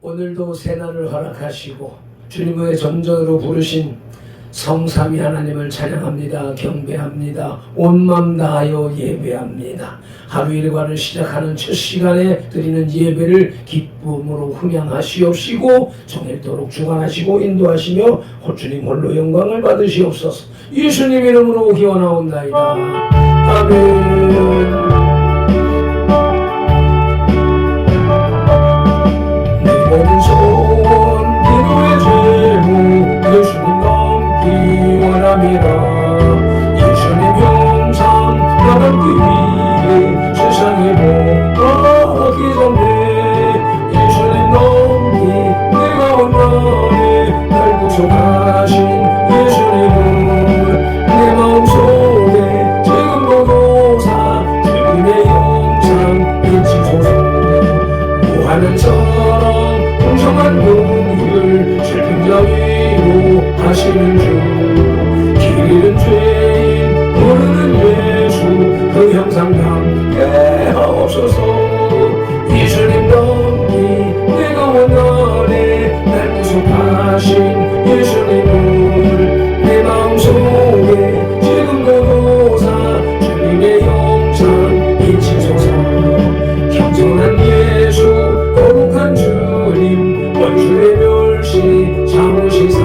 오늘도 새날을 허락하시고 주님의 전전으로 부르신 성삼위 하나님을 찬양합니다. 경배합니다. 온 맘 다하여 예배합니다. 하루 일과를 시작하는 첫 시간에 드리는 예배를 기쁨으로 흥양하시옵시고 정일도록 주관하시고 인도하시며 주님 홀로 영광을 받으시옵소서. 예수님 이름으로 기원하옵나이다. 아멘. 모든 소원 기도의 제목 예수님 넘기 원함이라. 예수님 영상 나가기 위해 세상에 복하기 전에 예수님 넘기 내가 원하네. 날 구속하신 예수님을 내 마음속에 지금도 도사 주님의 영상 비치소서. 무한한 사랑 풍성한 긍휼 슬픈 자 위로하시는 주 길 잃은 죄인 모르는 예수 그 형상 함께 하옵소서. 예수님 넘기 내가 원하네. 날 구속하신 예수님을 내 마음속에 지금도 도사 주님의 영상 비치소서. 겸손한 예수 거룩한 주님 원수의 멸시 참으시사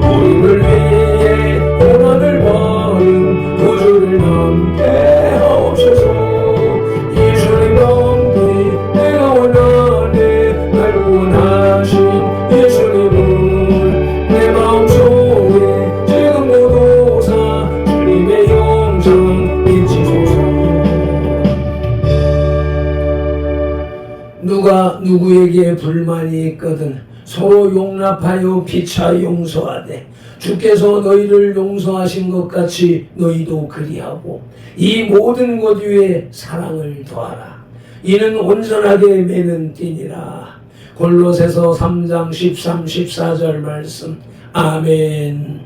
우리를 위해 고난을 받은 구주를 함께 하옵소서. 예수님 넘기 내가 원하네. 날 구원하신 예수님을 내 마음속에 지금도 도사 주님의 영상 비치소서. 누가 누구에게 불만이 있거든 서로 용납하여 피차 용서하되 주께서 너희를 용서하신 것 같이 너희도 그리하고 이 모든 것 위에 사랑을 더하라. 이는 온전하게 매는 띠니라. 골로새서 3장 13, 14절 말씀. 아멘.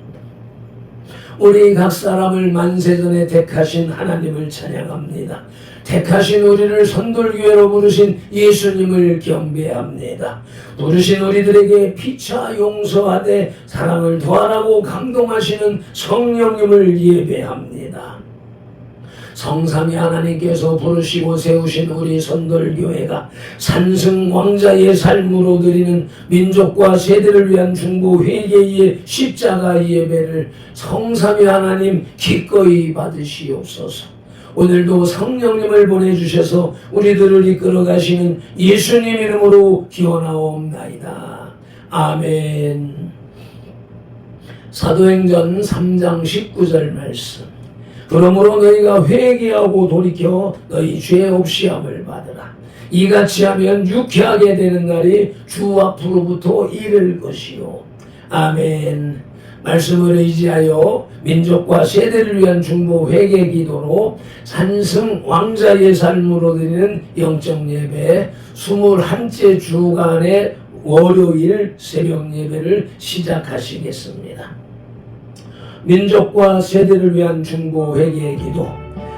우리 각 사람을 만세전에 택하신 하나님을 찬양합니다. 택하신 우리를 선돌교회로 부르신 예수님을 경배합니다. 부르신 우리들에게 피차 용서하되 사랑을 더하라고 감동하시는 성령님을 예배합니다. 성삼위 하나님께서 부르시고 세우신 우리 선돌교회가 산승 왕자의 삶으로 드리는 민족과 세대를 위한 중보 회개의 십자가 예배를 성삼위 하나님 기꺼이 받으시옵소서. 오늘도 성령님을 보내주셔서 우리들을 이끌어 가시는 예수님 이름으로 기원하옵나이다. 아멘. 사도행전 3장 19절 말씀. 그러므로 너희가 회개하고 돌이켜 너희 죄 없이함을 받으라. 이같이 하면 유쾌하게 되는 날이 주 앞으로부터 이를 것이요. 아멘. 말씀을 의지하여 민족과 세대를 위한 중보 회개 기도로 산승 왕자의 삶으로 드리는 영적 예배 21째 주간의 월요일 새벽 예배를 시작하시겠습니다. 민족과 세대를 위한 중보 회개 기도.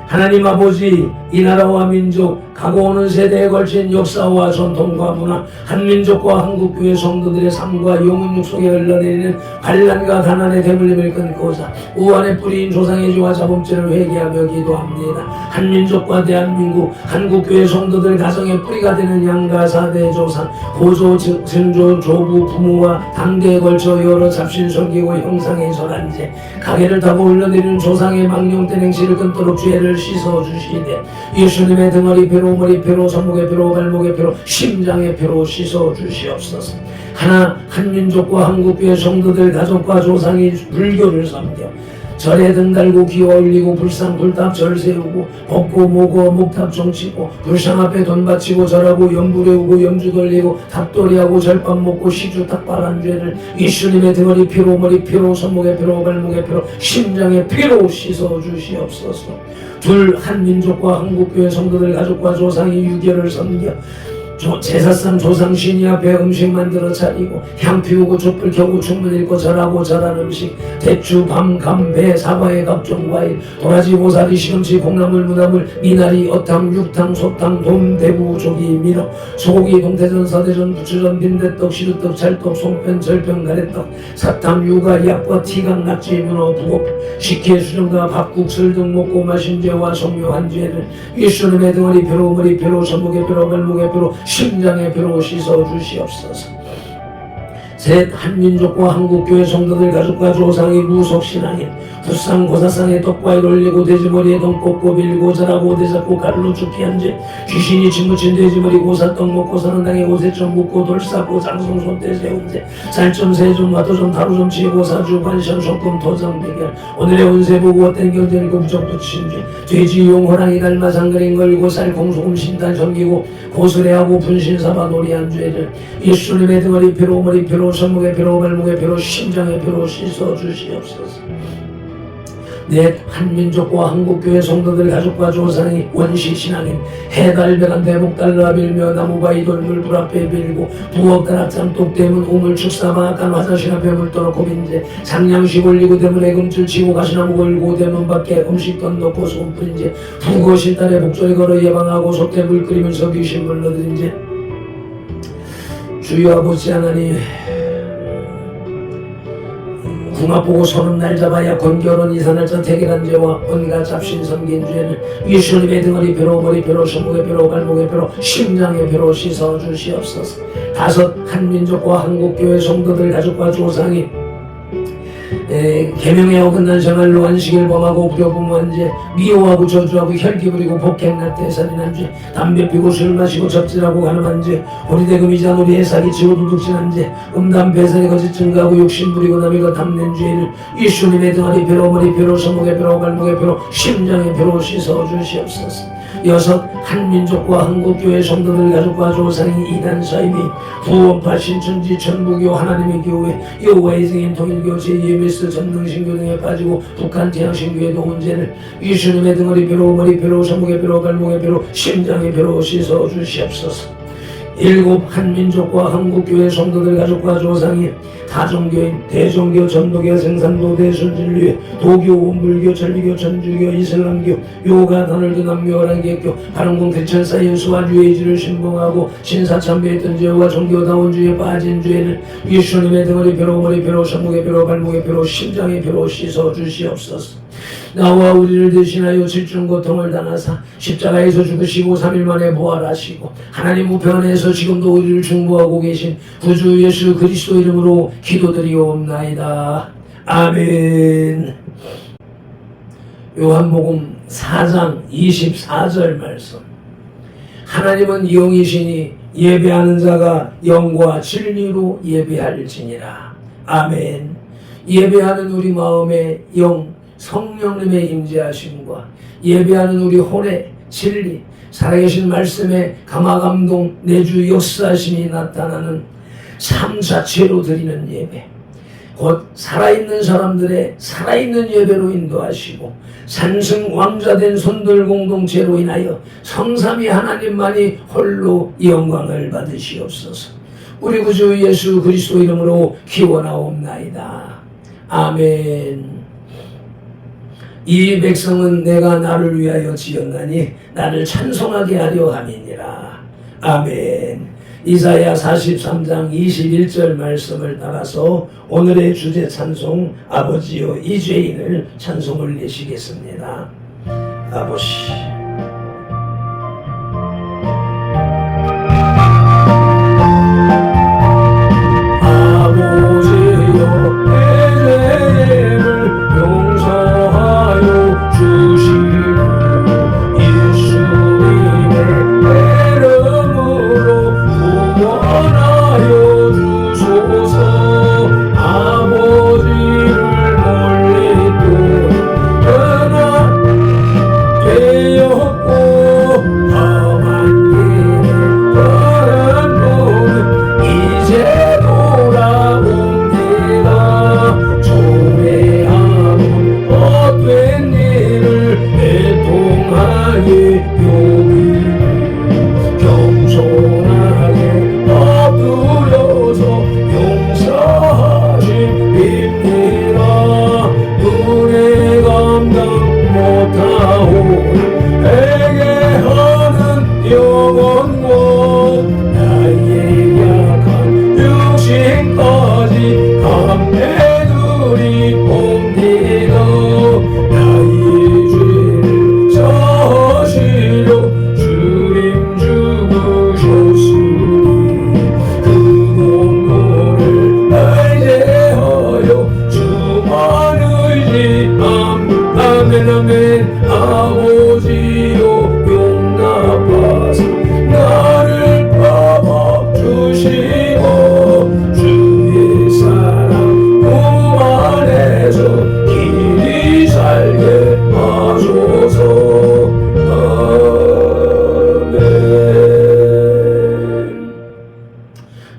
하나님 아버지, 이 나라와 민족, 가고 오는 세대에 걸친 역사와 전통과 문화, 한민족과 한국교회 성도들의 삶과 영혼육 속에 흘러내리는 반란과 가난의 대물림을 끊고자 우한의 뿌리인 조상의 죄와 자범죄를 회개하며 기도합니다. 한민족과 대한민국, 한국교회 성도들 가정의 뿌리가 되는 양가 사대 조상, 고조, 증조, 조부, 부모와 당대에 걸쳐 여러 잡신 섬기고 형상의 선한죄, 가게를 타고 흘러내리는 조상의 망령된 행실을 끊도록 죄를 씻어주시되 예수님의 등허리 피로, 머리 피로, 손목의 피로, 발목의 피로, 심장의 피로 씻어주시옵소서. 하나 한민족과 한국교회 성도들 가족과 조상이 불교를 섬겨 절에 등 달고 기어 올리고 불상 불탑 절 세우고 벗고 모고 목탑 종치고 불상 앞에 돈 바치고 절하고 연부 레우고 염주 돌리고 탑돌이하고 절밥 먹고 시주 탁발한 죄를 예수님의 등허리 피로, 머리 피로, 손목의 피로, 발목의 피로, 심장의 피로 씻어주시옵소서. 둘 한민족과 한국교회 성도들 가족과 조상이 유교를 섬겨 제사상 조상신이 앞에 음식 만들어 차리고 향 피우고 촛불 켜고 충분 읽고 절하고 절한 음식 대추, 밤, 감, 배, 사과의 각종 과일 도라지, 고사리, 시금치, 콩나물, 무나물, 미나리, 어탕, 육탕, 소탕, 돔, 대구, 조기, 민어, 소고기, 동태전, 서대전, 부추전, 빈대떡, 시루떡, 찰떡, 송편, 절편, 가래떡, 사탕, 유가, 약과, 티각, 낙지, 문어, 부곡, 식혜, 수정과 밥국, 술 등 먹고 마신 죄와 성묘한 죄를 예수님의 등허리 뼈로 머리 뼈로 손목의 뼈로 발목의 뼈로 심장의 뼈로 씻어 주시옵소서. 셋, 한민족과 한국교회 성도들 가족과 조상이 무속신앙인 부상 고사상에 떡과일 올리고 돼지머리에 돈 꽂고 빌고 절하고 대잡고 가루로 죽게 한 죄 귀신이 침묻힌 돼지머리 고사떡 먹고 사는 당에 오세점 묻고 돌 쌓고 장송 손대 세운 죄 살점 세점 와토점 다루점 치고 사주 관션 속금 도장 비결 오늘의 운세 보고 땡겨질 금적 붙인 죄 돼지 용 호랑이 갈마 상그린 걸고 쌀 공소금 신단 섬기고 고스레하고 분신사바 놀이한 죄를 예수님의 등허리 뼈로 머리 뼈로 손목의 뼈로 발목의 뼈로 심장의 뼈로 씻어 주시옵소서. 넷, 한민족과 한국교회 성도들 가족과 조상이 원시신앙인 해달배간 대목달라 빌며 나무바위 돌물 불 앞에 빌고 부엌 다락장 똑대문 우물 축사마 악간 화장실 앞에 물 떠놓고 빈제 상냥식 올리고 대문에 금줄 치고 가시나무 걸고 대문 밖에 음식 던놓고 소금 뿌린 제 부거 실달에 목소리 걸어 예방하고 속대 물 끓이면서 귀신 불러들인 제 주여 아버지 하나님 궁합 보고 손은 날 잡아야 건결혼 이사날짜 태길한 죄와 온갖 잡신 섬긴 죄를 예수님의 등허리 뼈로 머리 뼈로 손목의 뼈로 발목의 뼈로 심장의 뼈로 씻어 주시옵소서. 다섯, 한민족과 한국교회 성도들 가족과 조상이 계명에 어긋난 생활로 안식일 범하고 부려부모한 죄 미워하고 저주하고 혈기 부리고 폭행날 대살인한 죄 담배 피고 술 마시고 접질하고 가늠한 죄 호리대금 이자 놀이에 사기치고 도둑질한 죄 음담 배설에 거짓 증가하고 욕심 부리고 남의 것 탐낸 죄를 예수님의 등허리 뼈로 머리 뼈로 손목의 뼈로 발목의 뼈로 심장의 뼈로 씻어 주시옵소서. 여섯, 한민족과 한국교회 성도들 가족과 조상이 이단 사임이 구원파 신천지 천부교 하나님의 교회 여호와의 증인 통일교 제2예배스 전능신교 등에 빠지고 북한 태양신교의 동원죄를 예수님의 등허리 뼈로 머리 뼈로 손목의 뼈로 발목의 뼈로 심장의 뼈로 씻어 주시옵소서. 일곱, 한민족과 한국교회 성도들 가족과 조상이 다종교인 대종교 전도교 생산도 대순진리회 도교 원불교 천리교 천주교 이슬람교 요가 다널드 남교 어랑개교 바른공 대천사 예수와 유해지를 신봉하고 신사참배했던 죄와 종교다원주의에 빠진 죄를 예수님의 등허리 뼈로 머리 뼈로 손목의 뼈로 발목의 뼈로 심장의 뼈로 씻어 주시옵소서. 나와 우리를 대신하여 질중 고통을 당하사 십자가에서 죽으시고 3일 만에 부활하시고 하나님 우편에서 지금도 우리를 중보하고 계신 구주 예수 그리스도 이름으로 기도드리옵나이다. 아멘. 요한복음 4장 24절 말씀. 하나님은 영이시니 예배하는 자가 영과 진리로 예배할지니라. 아멘. 예배하는 우리 마음에 영 성령님의 임재하심과 예배하는 우리 혼의 진리 살아계신 말씀의 감화감동 내주 역사심이 나타나는 삶 자체로 드리는 예배 곧 살아있는 사람들의 살아있는 예배로 인도하시고 산승 왕자된 손들 공동체로 인하여 성삼위 하나님만이 홀로 영광을 받으시옵소서. 우리 구주 예수 그리스도 이름으로 기원하옵나이다. 아멘. 이 백성은 내가 나를 위하여 지었나니 나를 찬송하게 하려 함이니라. 아멘. 이사야 43장 21절 말씀을 따라서 오늘의 주제 찬송 아버지여 이 죄인을 찬송을 내시겠습니다. 아버지 아버지를 몰래 또 변화되어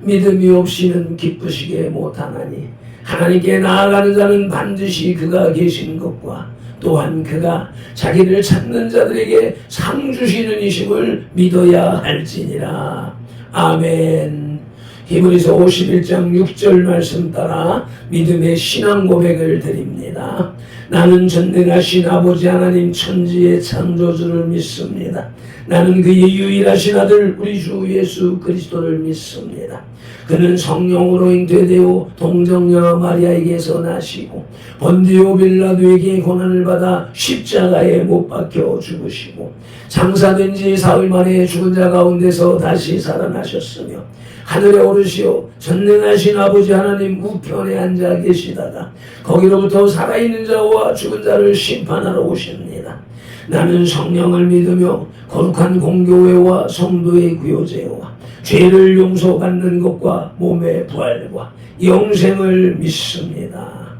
믿음이 없이는 기쁘시게 못하나니 하나님께 나아가는 자는 반드시 그가 계신 것과 또한 그가 자기를 찾는 자들에게 상 주시는 이심을 믿어야 할지니라. 아멘. 히브리서 51장 6절 말씀 따라 믿음의 신앙 고백을 드립니다. 나는 전능하신 아버지 하나님 천지의 창조주를 믿습니다. 나는 그의 유일하신 아들 우리 주 예수 그리스도를 믿습니다. 그는 성령으로 잉태되어 동정녀 마리아에게서 나시고 본디오 빌라도에게 고난을 받아 십자가에 못 박혀 죽으시고 장사된 지 사흘 만에 죽은 자 가운데서 다시 살아나셨으며 하늘에 오르시어 전능하신 아버지 하나님 우편에 앉아 계시다가 거기로부터 살아있는 자와 죽은 자를 심판하러 오십니다. 나는 성령을 믿으며 거룩한 공교회와 성도의 구요제와 죄를 용서받는 것과 몸의 부활과 영생을 믿습니다.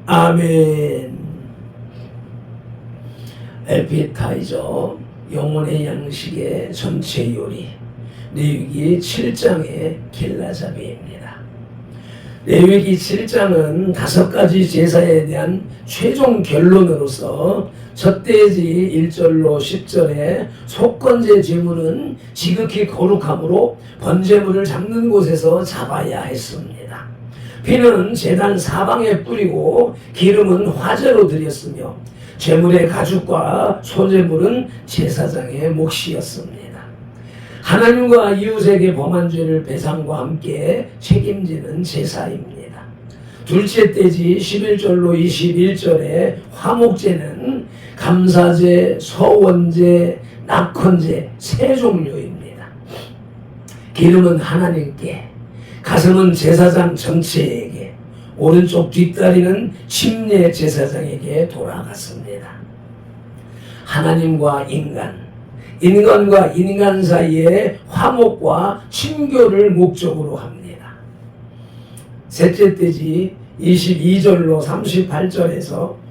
아멘. 에피타이저 영혼의 양식의 전체 요리 레위기 7장의 길라잡이입니다. 레위기 7장은 5가지 제사에 대한 최종 결론으로서 젖돼지 1절로 10절에 속건제 제물은 지극히 거룩함으로 번제물을 잡는 곳에서 잡아야 했습니다. 피는 제단 사방에 뿌리고 기름은 화제로 드렸으며 제물의 가죽과 소제물은 제사장의 몫이었습니다. 하나님과 이웃에게 범한 죄를 배상과 함께 책임지는 제사입니다. 둘째 떼지 11절로 21절에 화목제는 감사제, 서원제, 낙헌제 세 종류입니다. 기름은 하나님께, 가슴은 제사장 전체에게, 오른쪽 뒷다리는 침례 제사장에게 돌아갔습니다. 하나님과 인간과 인간 사이의 화목과 친교를 목적으로 합니다. 셋째 떼지 22절로 38절에서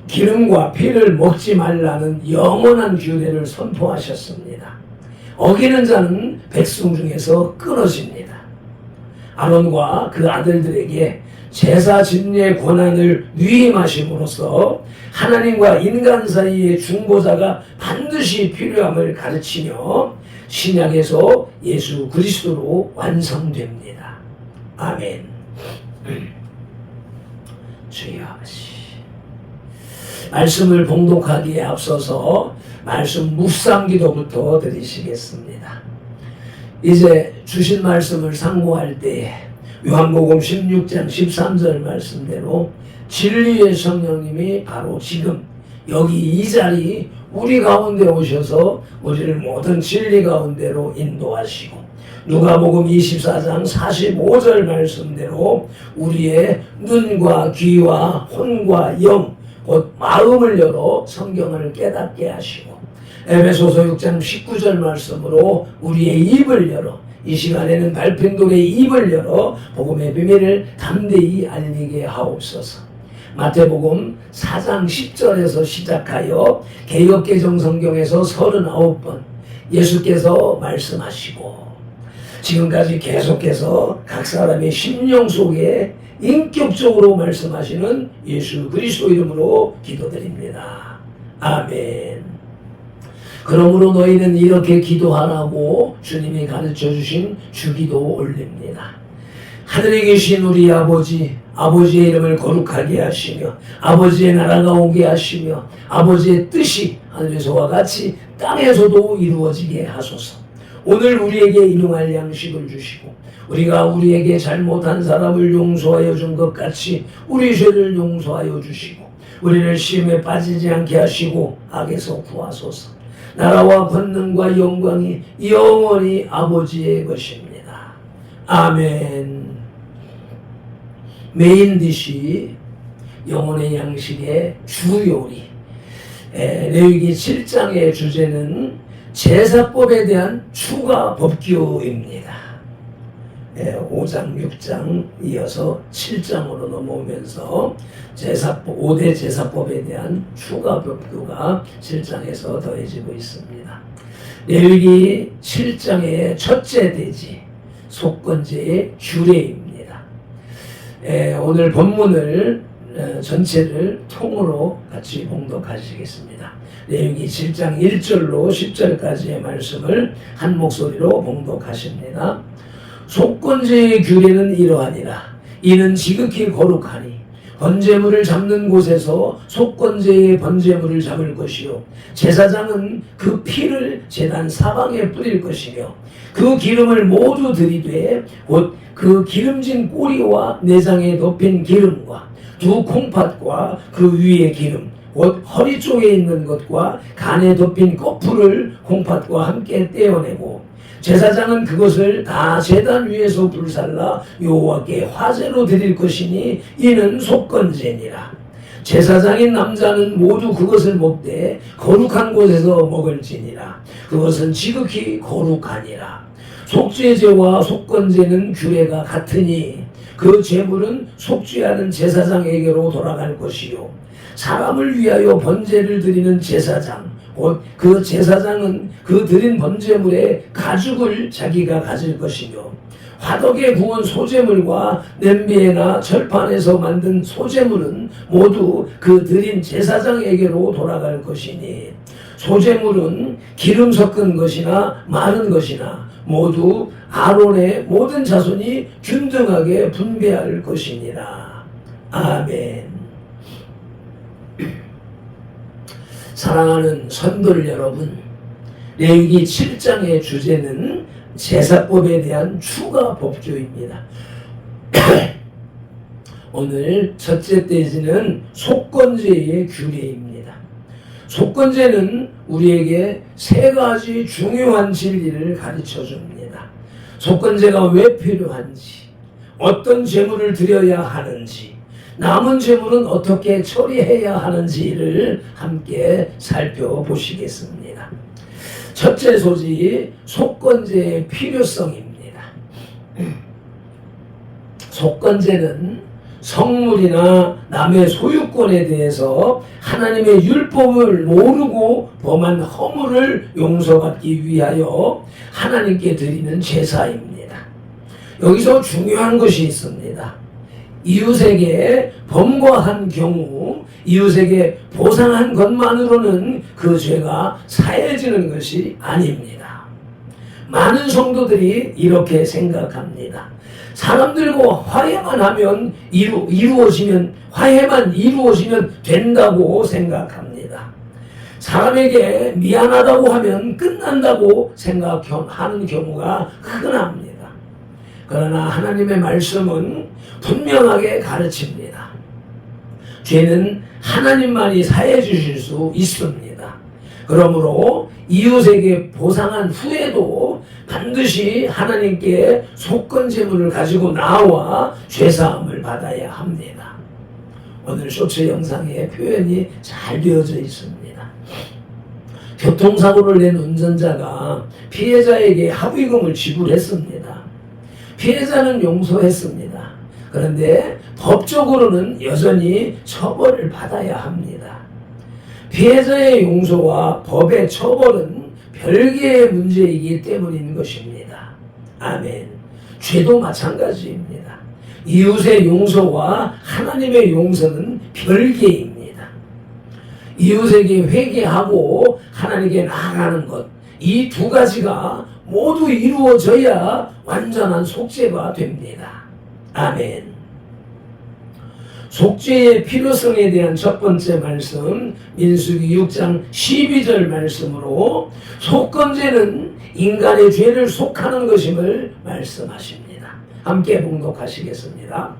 기름과 피를 먹지 말라는 영원한 규례를 선포하셨습니다. 어기는 자는 백성 중에서 끊어집니다. 아론과 그 아들들에게 제사 진례 권한을 위임하심으로써 하나님과 인간 사이의 중보자가 반드시 필요함을 가르치며 신약에서 예수 그리스도로 완성됩니다. 아멘. 주여 아버지, 말씀을 봉독하기에 앞서서 말씀 묵상 기도부터 드리시겠습니다. 이제 주신 말씀을 상고할 때에 요한복음 16장 13절 말씀대로 진리의 성령님이 바로 지금 여기 이 자리 우리 가운데 오셔서 우리를 모든 진리 가운데로 인도하시고 누가복음 24장 45절 말씀대로 우리의 눈과 귀와 혼과 영 곧 마음을 열어 성경을 깨닫게 하시고 에베소서 6장 19절 말씀으로 우리의 입을 열어 이 시간에는 발핀돌의 입을 열어 복음의 비밀을 담대히 알리게 하옵소서. 마태복음 4장 10절에서 시작하여 개역개정 성경에서 39번 예수께서 말씀하시고 지금까지 계속해서 각 사람의 심령 속에 인격적으로 말씀하시는 예수 그리스도 이름으로 기도드립니다. 아멘. 그러므로 너희는 이렇게 기도하라고 주님이 가르쳐 주신 주기도 올립니다. 하늘에 계신 우리 아버지, 아버지의 이름을 거룩하게 하시며 아버지의 나라가 오게 하시며 아버지의 뜻이 하늘에서와 같이 땅에서도 이루어지게 하소서. 오늘 우리에게 일용할 양식을 주시고 우리가 우리에게 잘못한 사람을 용서하여 준 것 같이 우리 죄를 용서하여 주시고 우리를 시험에 빠지지 않게 하시고 악에서 구하소서. 나라와 권능과 영광이 영원히 아버지의 것입니다. 아멘. 메인 디시 영혼의 양식의 주요리 레위기 7장의 주제는 제사법에 대한 추가 법규입니다. 5장 6장 이어서 7장으로 넘어오면서 5대 제사법에 대한 추가 법규가 7장에서 더해지고 있습니다. 레위기 7장의 첫째 돼지 속건제의 규례입니다. 오늘 본문을 전체를 통으로 같이 봉독하시겠습니다. 레위기 7장 1절로 10절까지의 말씀을 한 목소리로 봉독하십니다. 속건제의 규례는 이러하니라. 이는 지극히 거룩하니 번제물을 잡는 곳에서 속건제의 번제물을 잡을 것이요 제사장은 그 피를 제단 사방에 뿌릴 것이며 그 기름을 모두 들이되 곧 그 기름진 꼬리와 내장에 덮인 기름과 두 콩팥과 그 위에 기름 곧 허리 쪽에 있는 것과 간에 덮인 거풀을 콩팥과 함께 떼어내고 제사장은 그것을 다 제단 위에서 불살라 여호와께 화제로 드릴 것이니 이는 속건제니라. 제사장인 남자는 모두 그것을 먹되 거룩한 곳에서 먹을지니라. 그것은 지극히 거룩하니라. 속죄제와 속건제는 규례가 같으니 그 제물은 속죄하는 제사장에게로 돌아갈 것이요 사람을 위하여 번제를 드리는 제사장 곧 그 제사장은 그 드린 번제물의 가죽을 자기가 가질 것이며 화덕에 구운 소제물과 냄비에나 절판에서 만든 소제물은 모두 그 드린 제사장에게로 돌아갈 것이니 소제물은 기름 섞은 것이나 마른 것이나 모두 아론의 모든 자손이 균등하게 분배할 것이니라. 아멘. 사랑하는 성도들 여러분, 레위기 7장의 주제는 제사법에 대한 추가 법조입니다. 오늘 첫째 대지는 속건제의 규례입니다. 속건제는 우리에게 세 가지 중요한 진리를 가르쳐 줍니다. 속건제가 왜 필요한지, 어떤 제물을 드려야 하는지, 남은 제물은 어떻게 처리해야 하는지를 함께 살펴보시겠습니다. 첫째 소지, 속건제의 필요성입니다. 속건제는 성물이나 남의 소유권에 대해서 하나님의 율법을 모르고 범한 허물을 용서받기 위하여 하나님께 드리는 제사입니다. 여기서 중요한 것이 있습니다. 이웃에게 범과한 경우 이웃에게 보상한 것만으로는 그 죄가 사해지는 것이 아닙니다. 많은 성도들이 이렇게 생각합니다. 사람들과 화해만 하면 화해만 이루어지면 된다고 생각합니다. 사람에게 미안하다고 하면 끝난다고 생각하는 경우가 흔합니다. 그러나 하나님의 말씀은 분명하게 가르칩니다. 죄는 하나님만이 사해 주실 수 있습니다. 그러므로 이웃에게 보상한 후에도 반드시 하나님께 속건제물을 가지고 나와 죄사함을 받아야 합니다. 오늘 쇼츠 영상에 표현이 잘 되어져 있습니다. 교통사고를 낸 운전자가 피해자에게 합의금을 지불했습니다. 피해자는 용서했습니다. 그런데 법적으로는 여전히 처벌을 받아야 합니다. 피해자의 용서와 법의 처벌은 별개의 문제이기 때문인 것입니다. 아멘. 죄도 마찬가지입니다. 이웃의 용서와 하나님의 용서는 별개입니다. 이웃에게 회개하고 하나님께 나아가는 것, 이 두 가지가 모두 이루어져야 완전한 속죄가 됩니다. 아멘. 속죄의 필요성에 대한 첫 번째 말씀, 민수기 6장 12절 말씀으로 속건제는 인간의 죄를 속하는 것임을 말씀하십니다. 함께 봉독하시겠습니다.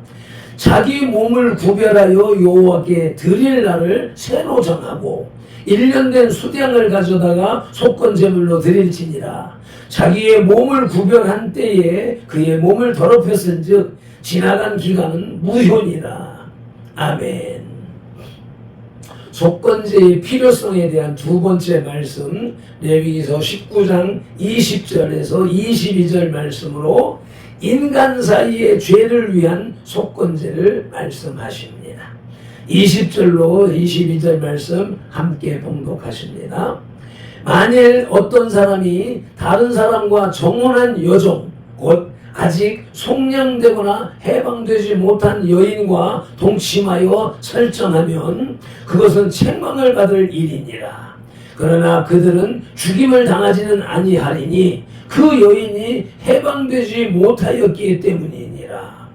자기 몸을 구별하여 여호와께 드릴 날을 새로 정하고 1년 된 수량을 가져다가 속건제물로 드릴지니라. 자기의 몸을 구별한 때에 그의 몸을 더럽혔은 즉 지나간 기간은 무효니라. 아멘. 속건제의 필요성에 대한 두 번째 말씀, 레위기서 19장 20절에서 22절 말씀으로 인간 사이의 죄를 위한 속건제를 말씀하십니다. 20절로 22절 말씀 함께 봉독하십니다. 만일 어떤 사람이 다른 사람과 정혼한 여종 곧 아직 속량되거나 해방되지 못한 여인과 동침하여 설정하면 그것은 책망을 받을 일이니라. 그러나 그들은 죽임을 당하지는 아니하리니 그 여인이 해방되지 못하였기 때문이니라.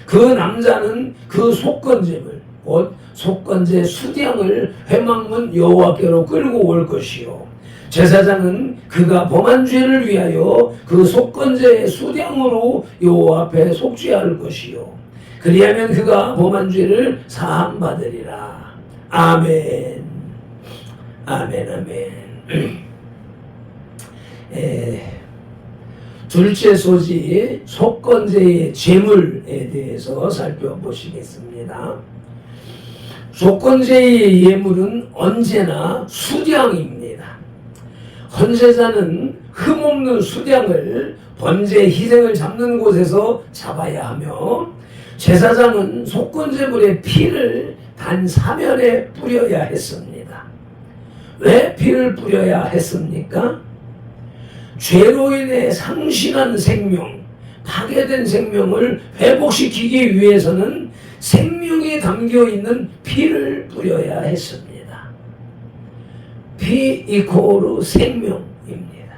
그 남자는 그 속건제물 곧 속건제 수량을 회막문 여호와께로 끌고 올 것이요 제사장은 그가 범한 죄를 위하여 그 속건제의 수량으로 여호와 앞에 속죄할 것이요 그리하면 그가 범한 죄를 사함받으리라. 아멘. 아멘. 아멘. 둘째 소지 속건제의 제물에 대해서 살펴보시겠습니다. 속건제의 예물은 언제나 수량입니다. 헌제자는 흠없는 수량을 번제 희생을 잡는 곳에서 잡아야 하며 제사장은 속건제물의 피를 단 사면에 뿌려야 했습니다. 왜 피를 뿌려야 했습니까? 죄로 인해 상실한 생명, 파괴된 생명을 회복시키기 위해서는 생명이 담겨있는 피를 뿌려야 했습니다. 피 이코르 생명입니다.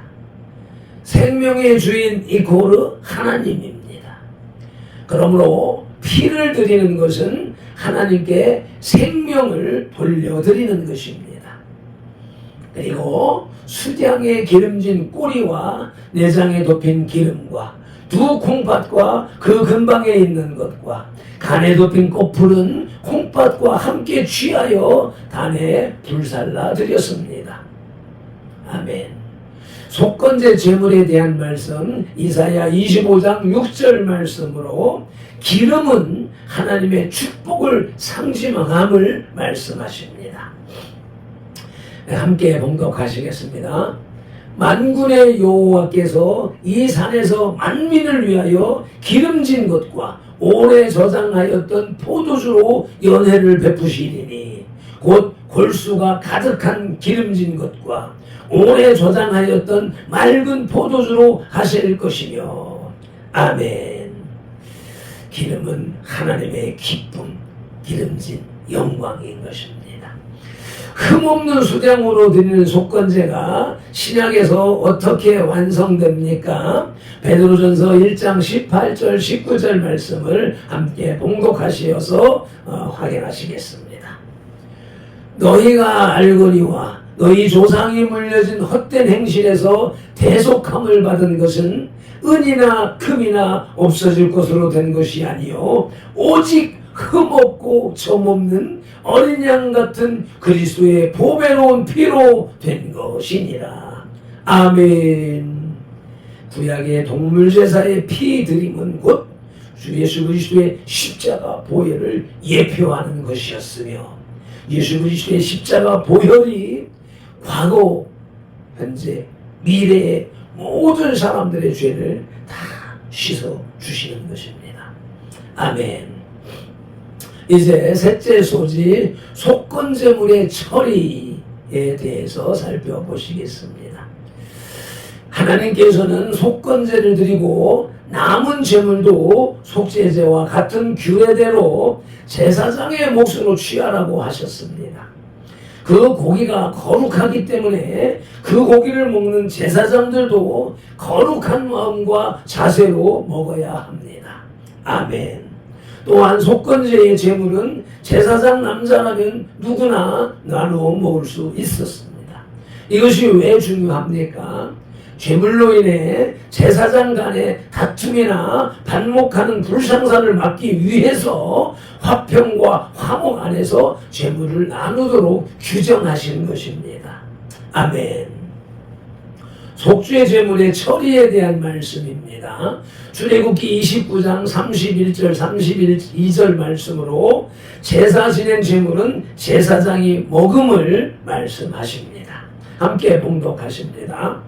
생명의 주인 이코르 하나님입니다. 그러므로 피를 드리는 것은 하나님께 생명을 돌려드리는 것입니다. 그리고 수량에 기름진 꼬리와 내장에 덮인 기름과 두 콩팥과 그 근방에 있는 것과 간에 덮인 꽃풀은 콩팥과 함께 취하여 단에 불살라 드렸습니다. 아멘. 속건제 제물에 대한 말씀 이사야 25장 6절 말씀으로 기름은 하나님의 축복을 상징함을 말씀하십니다. 함께 봉독하시겠습니다. 만군의 여호와께서 이 산에서 만민을 위하여 기름진 것과 오래 저장하였던 포도주로 연회를 베푸시리니 곧 골수가 가득한 기름진 것과 오래 저장하였던 맑은 포도주로 하실 것이며 아멘. 기름은 하나님의 기쁨, 기름진 영광인 것입니다. 흠없는 수량으로 드리는 속건제가 신약에서 어떻게 완성됩니까? 베드로전서 1장 18절 19절 말씀을 함께 봉독하시어서 확인하시겠습니다. 너희가 알거니와 너희 조상이 물려진 헛된 행실에서 대속함을 받은 것은 은이나 금이나 없어질 것으로 된 것이 아니요 오직 흠없고 점없는 어린 양 같은 그리스도의 보배로운 피로 된 것이니라. 아멘. 구약의 동물제사의 피 드림은 곧 주 예수 그리스도의 십자가 보혈을 예표하는 것이었으며 예수 그리스도의 십자가 보혈이 과거, 현재, 미래의 모든 사람들의 죄를 다 씻어 주시는 것입니다. 아멘. 이제 셋째 소지 속건제물의 처리에 대해서 살펴보시겠습니다. 하나님께서는 속건제를 드리고 남은 제물도 속죄제와 같은 규례대로 제사장의 몫으로 취하라고 하셨습니다. 그 고기가 거룩하기 때문에 그 고기를 먹는 제사장들도 거룩한 마음과 자세로 먹어야 합니다. 아멘. 또한 속건제의 제물은 제사장 남자라면 누구나 나누어 먹을 수 있었습니다. 이것이 왜 중요합니까? 제물로 인해 제사장 간의 다툼이나 반목하는 불상사를 막기 위해서 화평과 화목 안에서 제물을 나누도록 규정하신 것입니다. 아멘. 속죄 제물의 처리에 대한 말씀입니다. 출애굽기 29장 31절 32절 말씀으로 제사 지낸 제물은 제사장이 먹음을 말씀하십니다. 함께 봉독하십니다.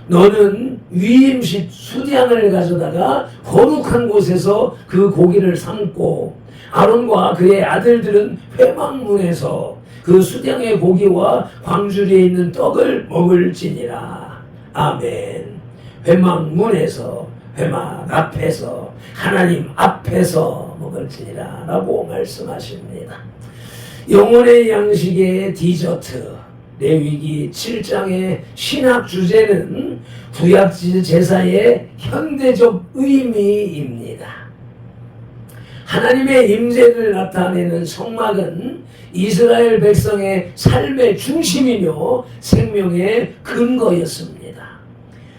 너는 위임식 수량을 가져다가 거룩한 곳에서 그 고기를 삶고 아론과 그의 아들들은 회막문에서 그 수량의 고기와 광주리에 있는 떡을 먹을지니라. 아멘. 회막문에서 회막 앞에서 하나님 앞에서 먹을지니라 라고 말씀하십니다. 영혼의 양식의 디저트 레위기 7장의 신학 주제는 구약 제사의 현대적 의미입니다. 하나님의 임재를 나타내는 성막은 이스라엘 백성의 삶의 중심이며 생명의 근거였습니다.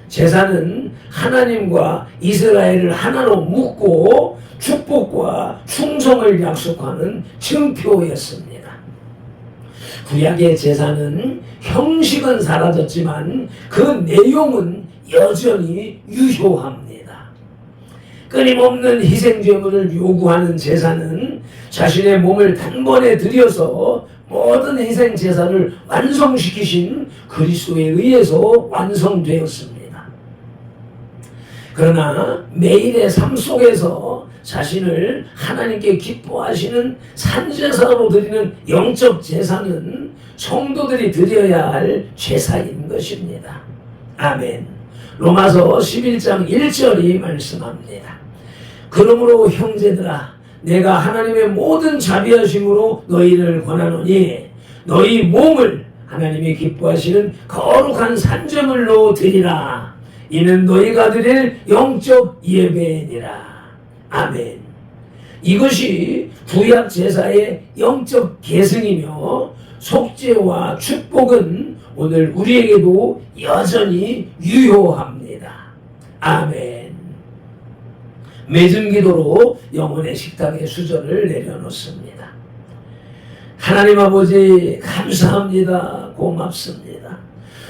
제사는 하나님과 이스라엘을 하나로 묶고 축복과 충성을 약속하는 증표였습니다. 구약의 제사는 형식은 사라졌지만 그 내용은 여전히 유효합니다. 끊임없는 희생제물을 요구하는 제사는 자신의 몸을 단번에 들여서 모든 희생제사를 완성시키신 그리스도에 의해서 완성되었습니다. 그러나 매일의 삶 속에서 자신을 하나님께 기뻐하시는 산제사로 드리는 영적 제사는 성도들이 드려야 할 제사인 것입니다. 아멘. 로마서 11장 1절이 말씀합니다. 그러므로 형제들아 내가 하나님의 모든 자비하심으로 너희를 권하노니 너희 몸을 하나님이 기뻐하시는 거룩한 산제물로 드리라. 이는 너희가 드릴 영적 예배니라. 아멘. 이것이 구약 제사의 영적 계승이며 속죄와 축복은 오늘 우리에게도 여전히 유효합니다. 아멘. 맺은 기도로 영혼의 식탁에 수저를 내려놓습니다. 하나님 아버지 감사합니다. 고맙습니다.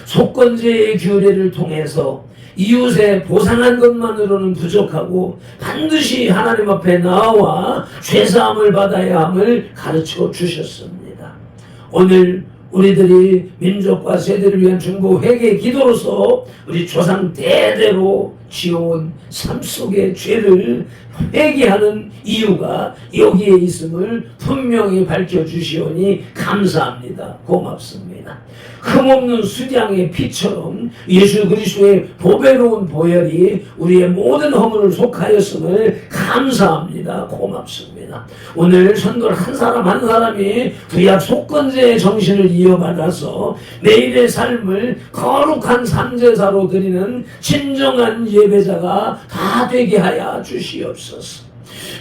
속건제의 규례를 통해서 이웃에 보상한 것만으로는 부족하고 반드시 하나님 앞에 나와 죄사함을 받아야 함을 가르쳐 주셨습니다. 오늘 우리들이 민족과 세대를 위한 중보 회개 기도로서 우리 조상 대대로 지어온 삶 속의 죄를 회개하는 이유가 여기에 있음을 분명히 밝혀주시오니 감사합니다. 고맙습니다. 흠없는 수량의 피처럼 예수 그리스도의 보배로운 보혈이 우리의 모든 허물을 속하였음을 감사합니다. 고맙습니다. 오늘 선돌 한 사람 한 사람이 구약 속건제의 정신을 이어받아서 내일의 삶을 거룩한 삼제사로 드리는 진정한 예배자가 다 되게 하여 주시옵소서.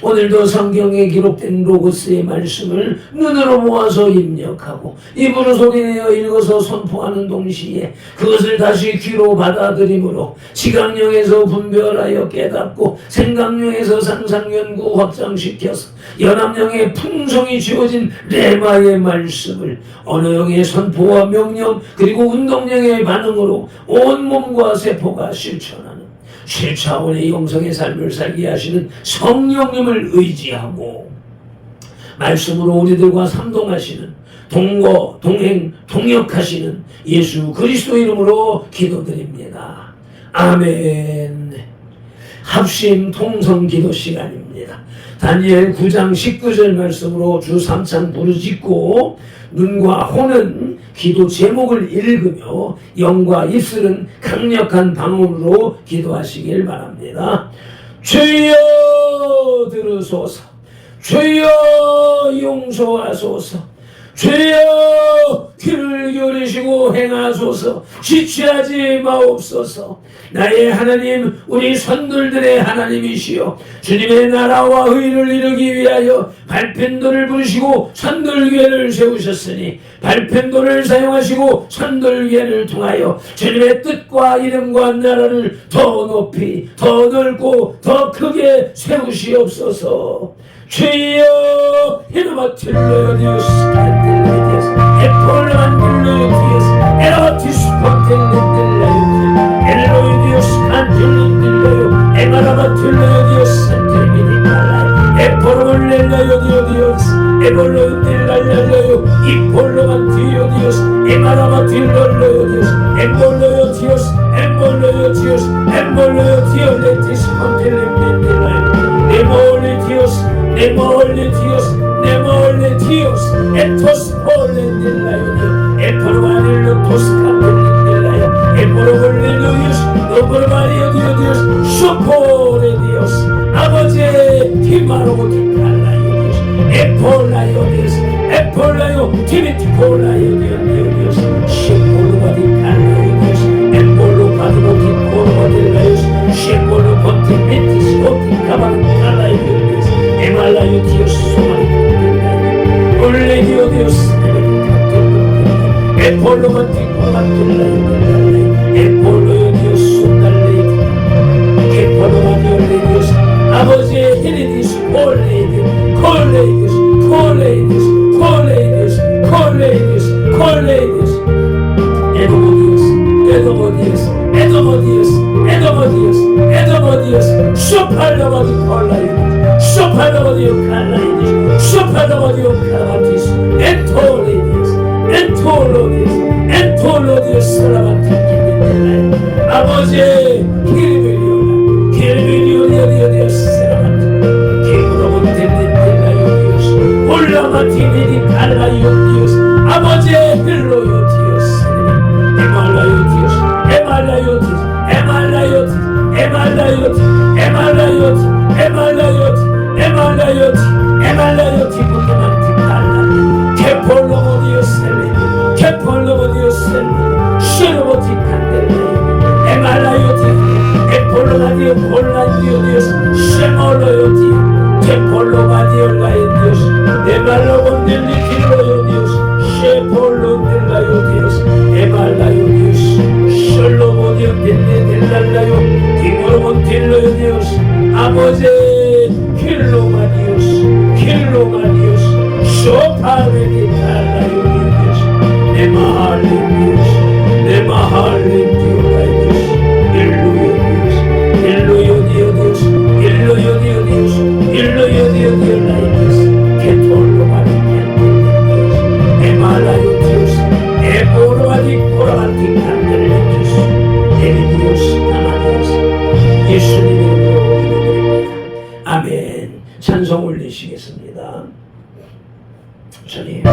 오늘도 성경에 기록된 로고스의 말씀을 눈으로 모아서 입력하고 입으로 소리내어 읽어서 선포하는 동시에 그것을 다시 귀로 받아들임으로 지각령에서 분별하여 깨닫고 생각령에서 상상연구 확장시켜서 연합령의 풍성이 지어진 레마의 말씀을 언어령의 선포와 명령 그리고 운동령의 반응으로 온 몸과 세포가 실천하는 실차원의 영성의 삶을 살게 하시는 성령님을 의지하고 말씀으로 우리들과 삼동하시는 동거, 동행, 동역하시는 예수 그리스도 이름으로 기도드립니다. 아멘. 합심 통성 기도 시간입니다. 다니엘 9장 19절 말씀으로 주 3창 부르짖고 눈과 혼은 기도 제목을 읽으며 영과 입술은 강력한 방언으로 기도하시길 바랍니다. 주여 들으소서. 주여 용서하소서. 주여 귀를 기울이시고 행하소서. 지체하지 마옵소서. 나의 하나님 우리 선돌들의 하나님이시여 주님의 나라와 의를 이루기 위하여 발펜도를 부르시고 선돌교회를 세우셨으니 발펜도를 사용하시고 선돌교회를 통하여 주님의 뜻과 이름과 나라를 더 높이 더 넓고 더 크게 세우시옵소서. 주여 히노마틸로요 디오스 칸딜레디오스 에폴로만딜로요 디오스 에라바티스 콘텔렌딜라요 엘로요 디오스 칸딜렌딜로요 에마라바틸로요 디오스 산텔미니말라요 에포로몰렐라요 디오스 에볼로요 딜랄랄라요 이폴로만 디오 디오스 에마라바틸로요 디오스 엠볼로요 디오스 엠볼로요 디오스 엠볼로요 디올레티스 콘텔렌딜라요 네몰리 디오스 네몰리 디오스 네몰리 디오스 에토스 폴렌딜라요 에포르마닐로 토스카폴렌딜라요 에포르볼리누이스 노포르마리오 디오디오스 슈포 티마로고 티칼라요 에폴라요 디스 에폴라요 티미티콜라요 디오디오스 시골로가 티칼라요 디스 엠볼로 바디로 티콜로가 딜라요 시골로 버티 메티스 버티 가바는 칼라요 디오디오스 에말라요 디오스 소마리 딜라요 올레디오 디오스 에폴로가 티콜로가 딜라요 에폴로요 디오스 손달레이디 에폴로가 디올레디오스 아버지의 히리디스 콜레이디 콜레이디스 콜레이디스 콜레이디스 콜레이디스 콜레이디스 에도모디오스 에도모디오스 에도모디오스 에도모디오스 에도모디오스 쇼팔로모디 콜라이디스 쇼팔로모디오 칼라이디스 쇼팔로모디오 칼라마티스 엔톨레이디스 엔톨로디스 엔톨로디오스 사라마티스 아버지의 기름을 기름이디오디오디오디오스 올라마티니디 칼라요디오스 아버지의 힐로요디오스 에말라요디오스 에말라요디오스 에말라요디오스 에말라요디오스 에말라요디오스 에말라요디오스 에말라요디오스 에말라요디오스 부케만티 칼라 케폴로모디오스 케폴로모디오스 시로모티 칸델레 에말라요디오스 에폴로마디오 폴라디오디오스 쉐몰로요디 Tepolomadiolayo Dios, Emalayo Dios, Shepolomadiolayo Dios, Emalayo Dios, Sholomodio Delayo, Timoromodiolayo Dios, Amoze, Kilomadios, Kilomadios, Shopavediolayo Dios, Nemahalim Dios, Nemahalim Dios, Illuyo Dios, Illuyo Dios, Illuyo Dios, Illuyo Dios, Ketolo Dios, Emalayo Dios, Eporoadi Porati Candelicius, Dios, Amadios, 예수님의 이름으로 기도드립니다. 아멘. 찬송 올리시겠습니다. 주님.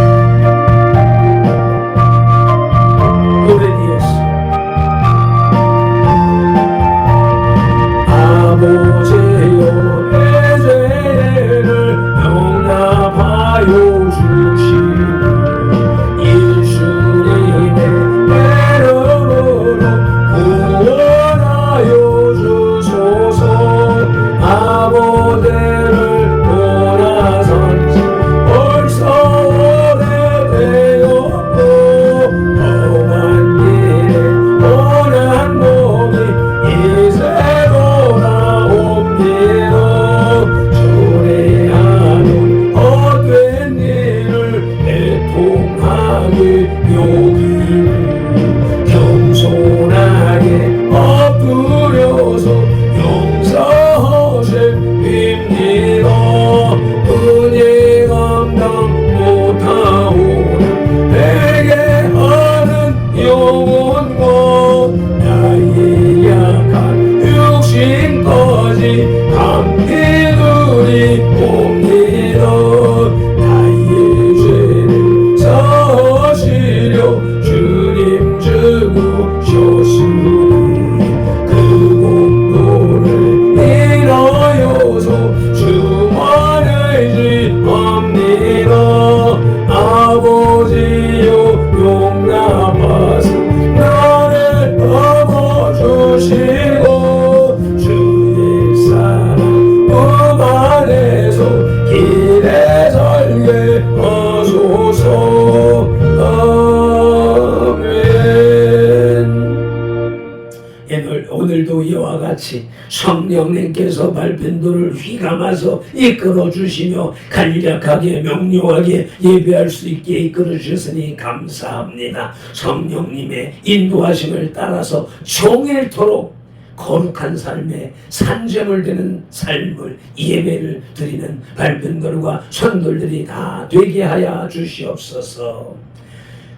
오늘도 이와 같이 성령님께서 발편도를 휘감아서 이끌어 주시며 간략하게 명료하게 예배할 수 있게 이끌어 주셨으니 감사합니다. 성령님의 인도하심을 따라서 종일토록 거룩한 삶에 산재물 되는 삶을 예배를 드리는 발편들과 선돌들이 다 되게 하여 주시옵소서.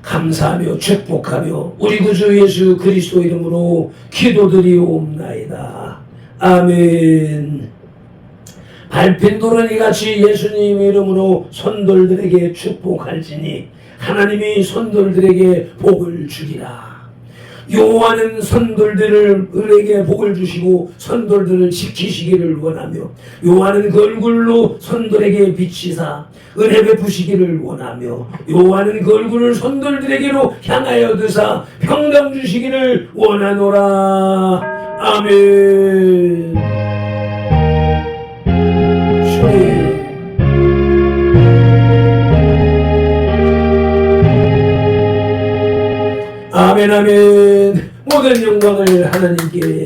감사하며 축복하며 우리 구주 예수 그리스도 이름으로 기도드리옵나이다. 아멘. 발핀도는 이같이 예수님 이름으로 선돌들에게 축복할지니 하나님이 선돌들에게 복을 주리라. 여호와는 선돌들에게 복을 주시고 선돌들을 지키시기를 원하며 여호와는 그 얼굴로 선돌에게 비치사 은혜 베푸시기를 원하며 여호와는 그 얼굴을 선돌들에게로 향하여 드사 평강 주시기를 원하노라. 아멘. 주님, 아멘 아멘. 모든 영광을 하나님께